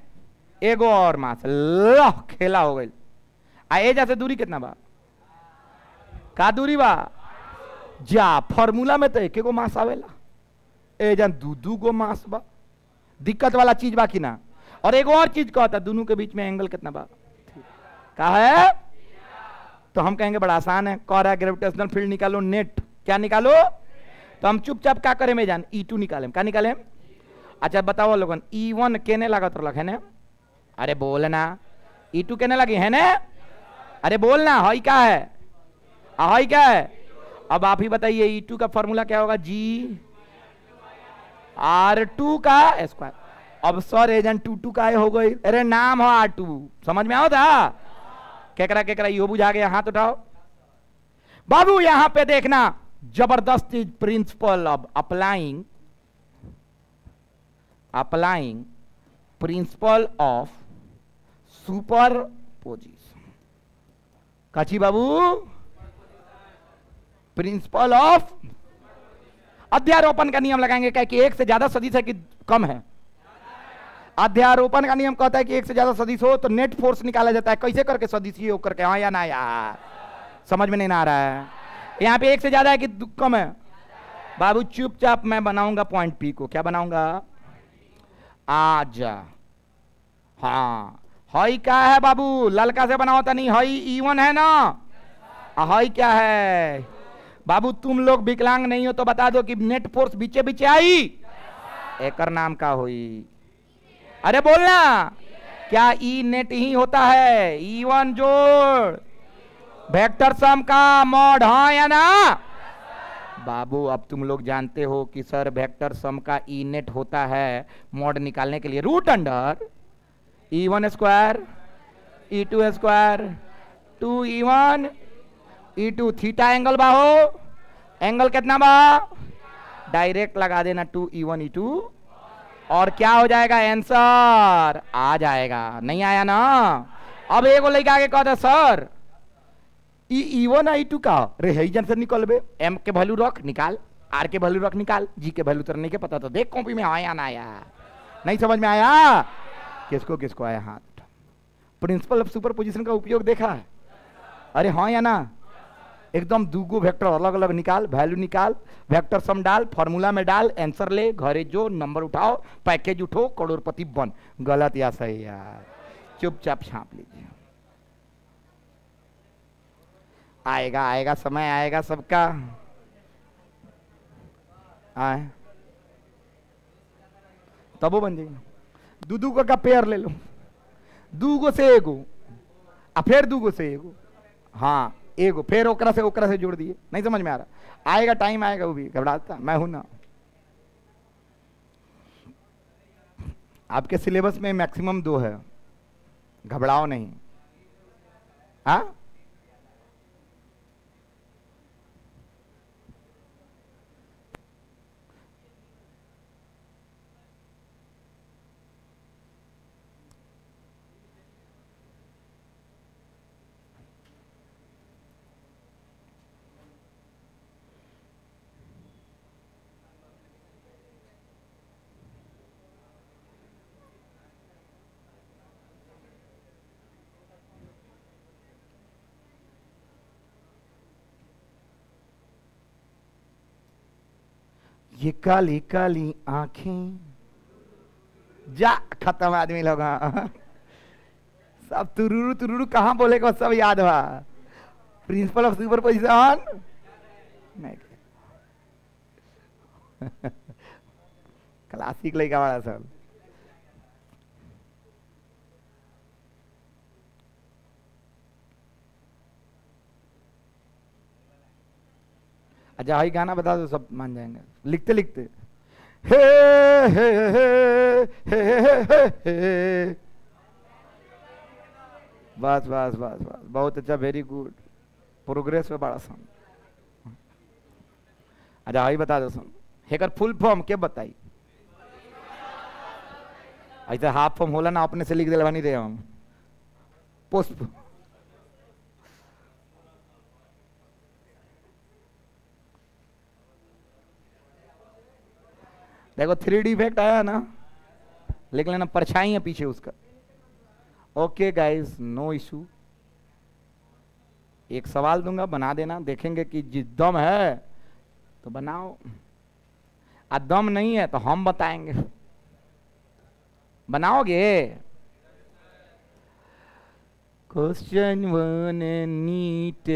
एगो और मास लो खेला हो गई। ए जैसे दूरी कितना बा, का दूरी बा जा, फॉर्मूला में तो एक गो मास आवेला, ए जन 2 गो मास बा। दिक्कत वाला चीज बा कि ना। और एगो और चीज कहता दोनों के बीच में एंगल कितना बा, का है। तो हम कहेंगे बड़ा आसान है, कह रहा है ग्रेविटेशनल फील्ड निकालो, नेट क्या निकालो। तो हम चुपचाप क्या करें में जान, E2 निकालें, क्या निकालें। अच्छा बताओ लोगन E1 केने लागत रख है ने, अरे बोलना E2 केने लगी है ने, अरे बोलना हई क्या है, हई क्या है। अब आप ही बताइए E2 का फॉर्मूला क्या होगा, G(R2) का स्क्वायर। अब सर एजेंट 2 का हो गई, अरे नाम हो R2, समझ में आओ था। केकरा यो बुझा गया, हाथ उठाओ बाबू। यहां पे देखना जबरदस्त principle of applying principle of superposition. काची बाबू, प्रिंसिपल ऑफ अध्यारोपण का नियम लगाएंगे, क्या कि एक से ज्यादा सदिश है कि कम है। अध्यारोपण का नियम कहता है कि एक से ज्यादा सदिश हो तो नेट फोर्स निकाला जाता है। कैसे करके, सदिश हो करके, हाँ या ना यार, समझ में नहीं आ रहा है। यहाँ पे एक से ज्यादा है कि कम है बाबू। चुपचाप मैं बनाऊंगा पॉइंट पी को, क्या बनाऊंगा, आजा। हाँ हई क्या है बाबू, ललका से बना होता नहीं, हई E1 है ना। हई क्या है बाबू, तुम लोग विकलांग नहीं हो तो बता दो कि नेट फोर्स बीचे बीचे आई, एकर नाम का हुई, अरे बोलना क्या ई नेट ही होता है। E1 जोड़ वेक्टर सम का मॉड, हाँ या ना बाबू। अब तुम लोग जानते हो कि सर वेक्टर सम का ई नेट होता है, मॉड निकालने के लिए root under E1 square E2 square 2E1 E2 theta angle बाहो, एंगल कितना बा, डायरेक्ट लगा देना 2E1 E2 और क्या हो जाएगा, आंसर आ जाएगा। नहीं आया ना। अब एगो लेके आगे कहता सर E1 I2 का रे जन से निकलबे, M के वैल्यू रख निकाल, R के वैल्यू रख निकाल, G के वैल्यू तो नहीं के पता, तो देख कॉपी में आया ना आया, नहीं समझ में आया। किसको किसको आया हाथ। प्रिंसिपल ऑफ सुपरपोजिशन का उपयोग देखा है, अरे हाँ या ना। एकदम 2 गो वेक्टर अलग अलग निकाल, वैल्यू निकाल, वेक्टर सम डाल, फॉर्मूला में डाल, आंसर ले, घरे जो नंबर उठाओ, पैकेज उठो, करोड़पति बन। गलत या सही यार, चुपचाप छाप लीजिए। आएगा आएगा समय आएगा सबका, आए तब वो बन जाएगा। 2 गो का पेयर ले लो, 2 गो से एगो, फिर 2 गो से एगो, हाँ एगो, फिर ओकरा से जोड़ दिए। नहीं समझ में आ रहा, आएगा टाइम आएगा, वो भी घबराता मैं हूं ना। आपके सिलेबस में मैक्सिमम 2 है, घबराओ नहीं। हाँ ये काली काली आंखें, जा खत्म आदमी लोग। हाँ। सब तुरुरु तुरुरु कहाँ बोलेगा, सब याद हुआ। प्रिंसिपल ऑफ सुपर पोजिशन नहीं। क्लासिक लड़का वाला सब। अच्छा, हाई गाना बता दो, सब मान जाएंगे लिखते लिखते। हे हे हे हे हे हे। बस बस बस बस, बहुत अच्छा, वेरी गुड, प्रोग्रेस में बड़ा सन। अच्छा हाई बता दो सुन, हेकर फुल फॉर्म के बताई। ऐसे हाफ फॉर्म होला ना, अपने से लिख दिलवा नहीं रहे हम। पुष्प देखो 3D इफेक्ट आया ना, लिख लेना, परछाई है पीछे उसका। Okay guys, no issue. एक सवाल दूंगा, बना देना, देखेंगे कि जिस दम है तो बनाओ, आ दम नहीं है तो हम बताएंगे। बनाओगे? क्वेश्चन 1 नीट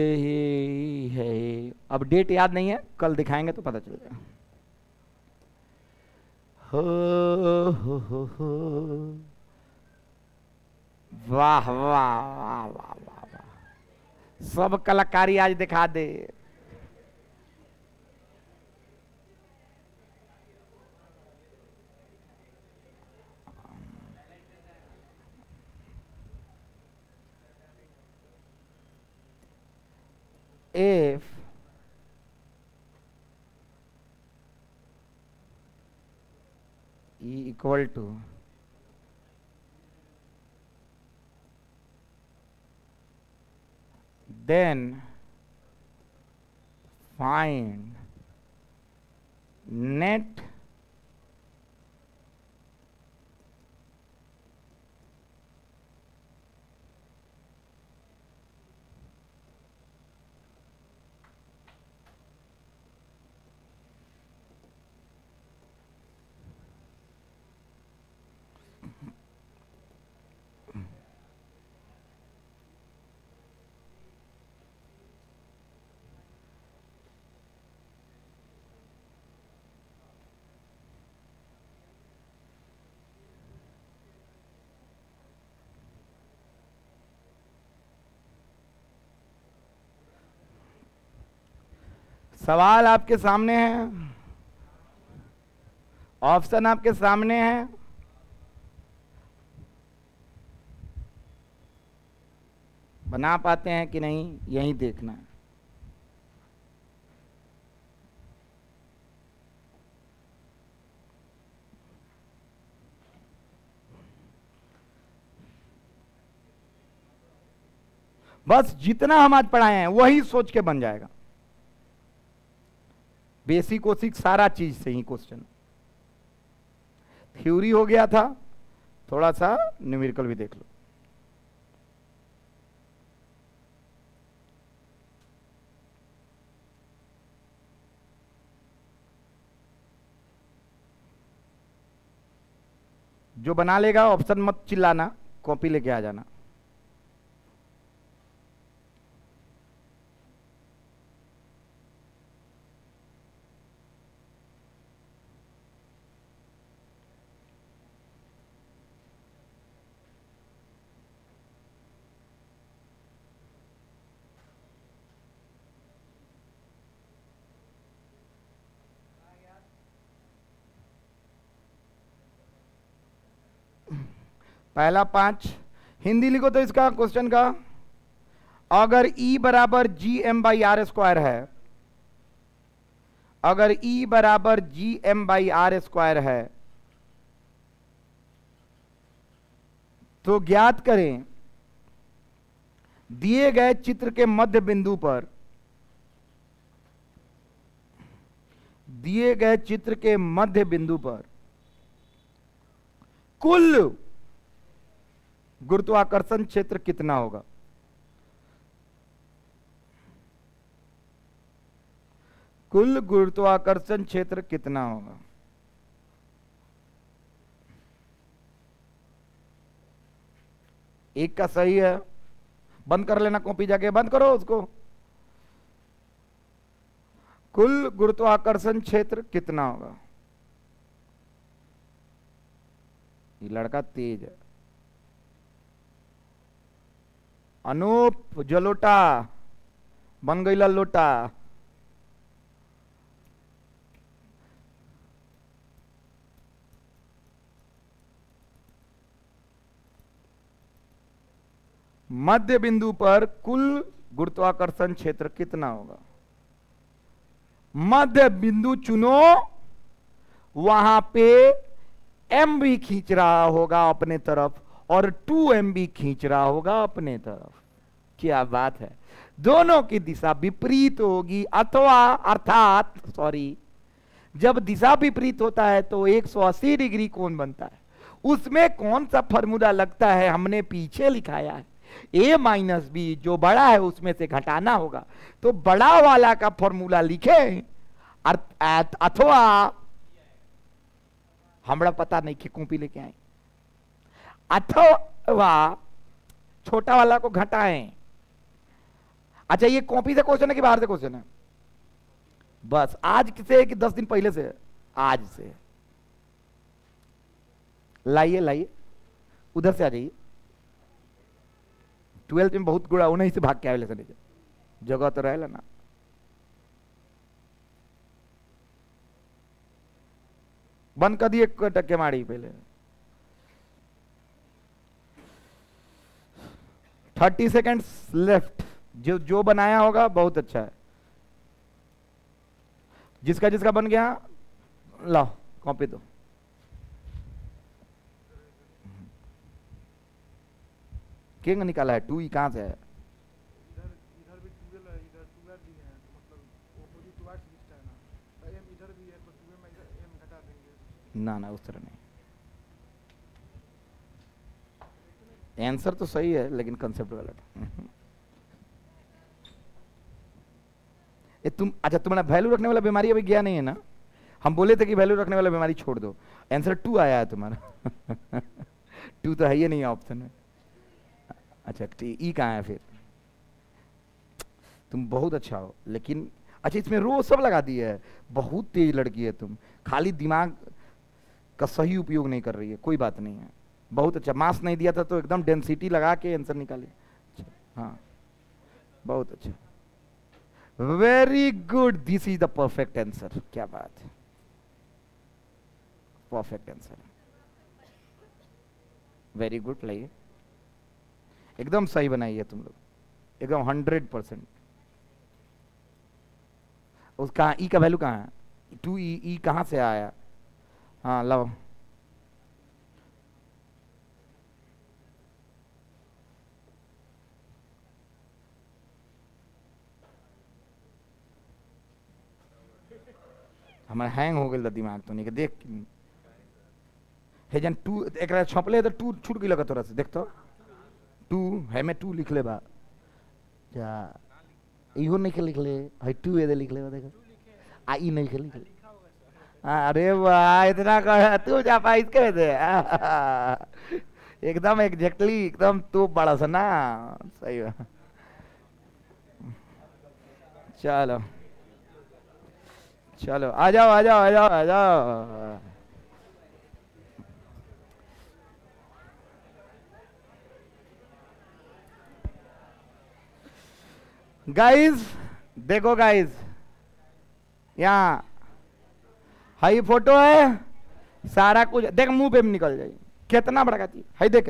है। अब डेट याद नहीं है, कल दिखाएंगे तो पता चलेगा। हो वाह वाह वाह वाह वाह वाह, सब कलाकारी आज दिखा दे। If E equal to then find net सवाल आपके सामने है, ऑप्शन आपके सामने है। बना पाते हैं कि नहीं, यही देखना है। बस जितना हम आज पढ़ाए हैं वही सोच के बन जाएगा। बेसिक कोसिक सारा चीज से ही क्वेश्चन। थ्योरी हो गया था, थोड़ा सा न्यूमेरिकल भी देख लो। जो बना लेगा ऑप्शन मत चिल्लाना, कॉपी लेके आ जाना। पहला 5 हिंदी लिखो तो इसका क्वेश्चन का, अगर E बराबर GM/R² है, अगर E बराबर GM/R² है तो ज्ञात करें दिए गए चित्र के मध्य बिंदु पर, दिए गए चित्र के मध्य बिंदु पर कुल गुरुत्वाकर्षण क्षेत्र कितना होगा। कुल गुरुत्वाकर्षण क्षेत्र कितना होगा? एक का सही है, बंद कर लेना कॉपी, जाके बंद करो उसको। कुल गुरुत्वाकर्षण क्षेत्र कितना होगा? ये लड़का तेज है। अनूप जलोटा बन गई लोटा। मध्य बिंदु पर कुल गुरुत्वाकर्षण क्षेत्र कितना होगा? मध्य बिंदु चुनो, वहां पे एम भी खींच रहा होगा अपने तरफ और 2m भी खींच रहा होगा अपने तरफ। क्या बात है, दोनों की दिशा विपरीत होगी, अथवा अर्थात सॉरी, जब दिशा विपरीत होता है तो 180 डिग्री कोण बनता है। उसमें कौन सा फॉर्मूला लगता है हमने पीछे लिखाया है, a माइनस बी, जो बड़ा है उसमें से घटाना होगा। तो बड़ा वाला का फॉर्मूला लिखे, अथवा हमरा पता नहीं कि कॉपी लेके आए, अथवा छोटा वाला को घटाएं। अच्छा, ये कॉपी से क्वेश्चन है कि बाहर से क्वेश्चन है? बस आज से कि 10 दिन पहले से? आज से। लाइए लाइए, उधर से आ जाइए। 12th में बहुत गुड़ा उन्हीं से भाग के आए, जगह तो रहेला ना। बंद कर दिए टक्के मारी पहले। 30 सेकेंड्स लेफ्ट। जो बनाया होगा बहुत अच्छा है। जिसका जिसका बन गया लाओ कॉपी दो। किंग निकाला है 2 कहां से है? इधर भी 12 है, इधर 12 भी है, तो मतलब ऑपोजिट वाइज लिस्ट है ना। m इधर भी है तो 2m में इधर m घटा देंगे। ना ना, उस तरह नहीं। आंसर तो सही है लेकिन कंसेप्ट गलत है। तुम अच्छा, तुम्हारा वैल्यू रखने वाला बीमारी अभी गया नहीं है ना? हम बोले थे कि वैल्यू रखने वाला बीमारी छोड़ दो। आंसर 2 आया है तुम्हारा। 2 तो है ही नहीं ऑप्शन में। अच्छा, ई कहाँ है फिर? तुम बहुत अच्छा हो, लेकिन अच्छा इसमें रो सब लगा दी है। बहुत तेज लड़की है तुम, खाली दिमाग का सही उपयोग नहीं कर रही है। कोई बात नहीं है, बहुत अच्छा। मास नहीं दिया था तो एकदम डेंसिटी लगा के आंसर निकाली। हाँ, बहुत अच्छा, very good, this is the perfect answer. क्या बात है, परफेक्ट आंसर, वेरी गुड। लाइए, एकदम सही बनाई है तुम लोग, एकदम 100%। उसका ई का वैल्यू कहाँ है? 2e कहाँ से आया? हाँ लो, हमारा हैंग हो गया दिमाग तो नहीं के देख हे जन 2 एक छपले तो 2 छूट गई तोरा से। देख तो 2 है में 2 लिख ले बा जा, इहो नहीं के लिख ले है 2 ए दे लिख ले देख, आ ई नहीं के लिख ले। अरे वाह, इतना कह तू जा पाइस के दे। एकदम एग्जैक्टली, एकदम तू बड़ा सा ना, सही है। चलो चलो, आ जाओ आ जाओ आ जाओ आ जाओ। गाइस देखो, गाइस यहाँ हाई फोटो है, सारा कुछ देख, मुंह पे निकल जाए। कितना बड़ा चीज है, देख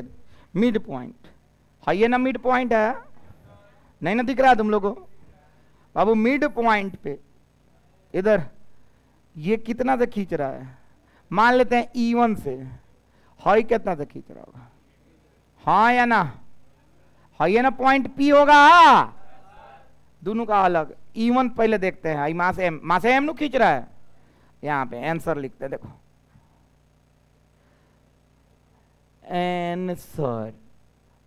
मिड पॉइंट है, ये ना मिड पॉइंट है, नहीं ना दिख रहा है तुम लोगों को बाबू? मिड पॉइंट पे इधर ये कितना से खींच रहा है? मान लेते हैं E1 से, हाई कितना से खींच रहा होगा? हाँ या ना? हाई है ना, पॉइंट P होगा, दोनों का अलग। E1 पहले देखते हैं, आई मास एम नु खींच रहा है। यहाँ पे आंसर लिखते हैं, देखो answer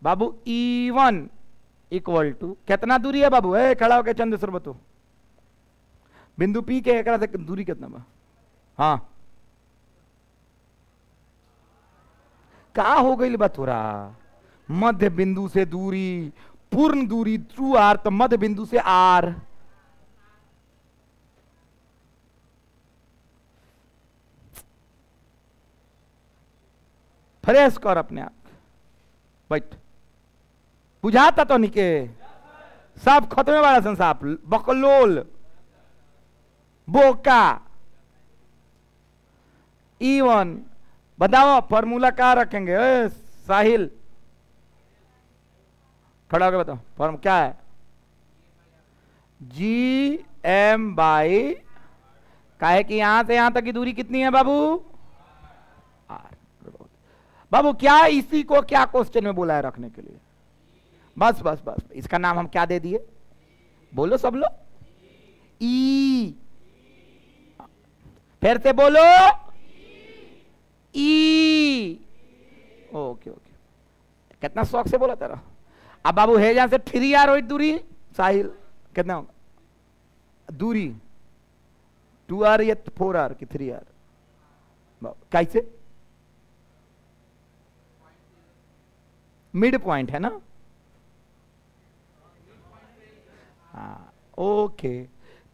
Babu E1 equal to कितना दूरी है बाबू? खड़ा होकर चंद्र बतो बिंदु पी के एकरा से दूरी कितना बा? हाँ का हो गई बा थोड़ा? मध्य बिंदु से दूरी, पूर्ण दूरी ट्रू आर, तो मध्य बिंदु से आर। फ्रेश कर अपने आप, बैठ। बुझाता तो निके सब खत्मे वाला संसाप, बकलोल, बोका। E1 बताओ फॉर्मूला क्या रखेंगे? साहिल खड़ा होकर बताओ फॉर्म क्या है? GM बाई, काहे कि यहां से यहां तक की दूरी कितनी है बाबू? R। बाबू क्या इसी को क्या क्वेश्चन में बोला है रखने के लिए? बस बस बस, इसका नाम हम क्या दे दिए? बोलो सब लोग, ई। फिर से बोलो, ई। ओके ओके, कितना शौक से बोला तेरा। अब बाबू है जहां से 3R हो दूरी, साहिल कितना होगा दूरी? 2R या 4R की 3R? कैसे? मिड पॉइंट है ना? हाँ ओके,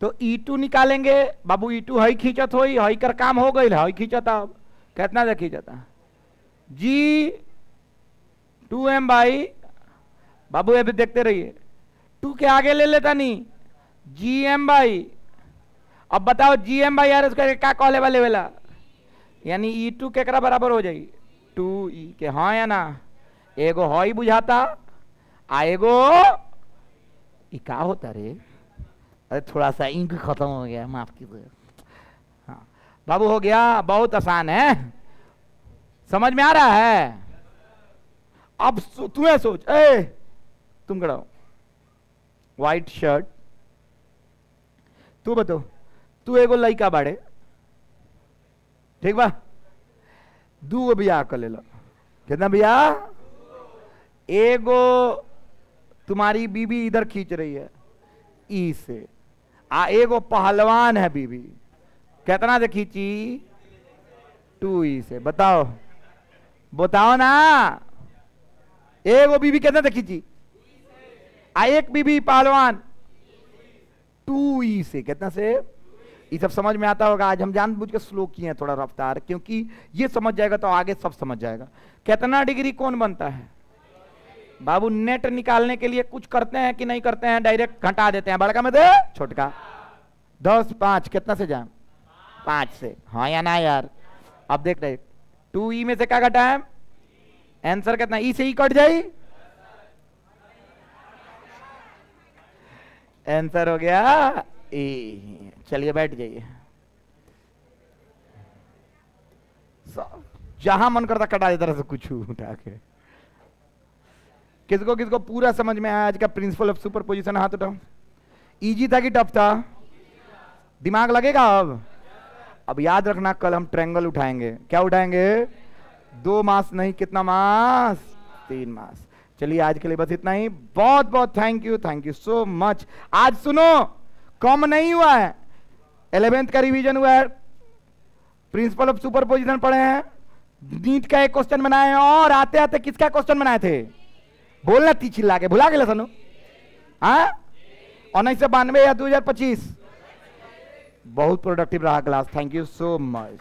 तो E2 निकालेंगे बाबू। E2 हई खींचत हो, हई कर काम हो गई, हई खींचता। अब कितना से खींचता? G2M बाई, बाबू ये भी देखते रहिए, 2 के आगे ले लेता नहीं, GM बाई। अब बताओ GM बाई यार उसका क्या कॉले वाले वाला, यानी E2 केकरा बराबर हो जाएगी? 2E के। हाँ या ना? एगो हई बुझाता, आ एगो क्या होता रे? अरे थोड़ा सा इंक खत्म हो गया, माफ कीजिए। हाँ बाबू हो गया, बहुत आसान है, समझ में आ रहा है? अब तुम्हें सोच, तुम खड़ा हो, व्हाइट शर्ट, तू बताओ, तू एगो लड़का बाड़े, ठीक बा? दू बियाह कर ले लो। कितना बियाह? एगो तुम्हारी बीबी इधर खींच रही है ई से, आ एगो पहलवान है बीबी, कितना से खींची? 2E से। बताओ बताओ ना, एगो बीबी कितना से खींची? आ एक बीबी पहलवान 2E से। कितना से? ये सब समझ में आता होगा। आज हम जानबूझ के स्लो किए हैं थोड़ा रफ्तार, क्योंकि ये समझ जाएगा तो आगे सब समझ जाएगा। कितना डिग्री कौन बनता है बाबू? नेट निकालने के लिए कुछ करते हैं कि नहीं करते हैं? डायरेक्ट घटा देते हैं, बड़का में दे छोटका। 10 5 कितना से जाए? 5 से। हाँ या ना यार? अब देख रहे 2E में से क्या घटा है? आंसर कितना? ई से ई कट जाए, आंसर हो गया ए। चलिए बैठ जाइए, जहां मन करता कटा देता रहा कुछ उठा के। किसको किसको पूरा समझ में आया आज का प्रिंसिपल ऑफ सुपरपोजिशन? हाथ उठाओ। इजी था कि टफ था? दिमाग लगेगा अब याद रखना, कल हम ट्रायंगल उठाएंगे। क्या उठाएंगे? 2 मास नहीं, कितना मास? 3 मास। चलिए आज के लिए बस इतना ही। बहुत बहुत थैंक यू सो मच। आज सुनो, कम नहीं हुआ है, 11th का रिवीजन हुआ है, प्रिंसिपल ऑफ सुपरपोजिशन पढ़े हैं, नीट का एक क्वेश्चन बनाए हैं, और आते आते किसका क्वेश्चन बनाए थे? बोलना ती चिल्ला के, भुला गए सनु? हाँ 1992 या 2025? बहुत प्रोडक्टिव रहा class. Thank you so much.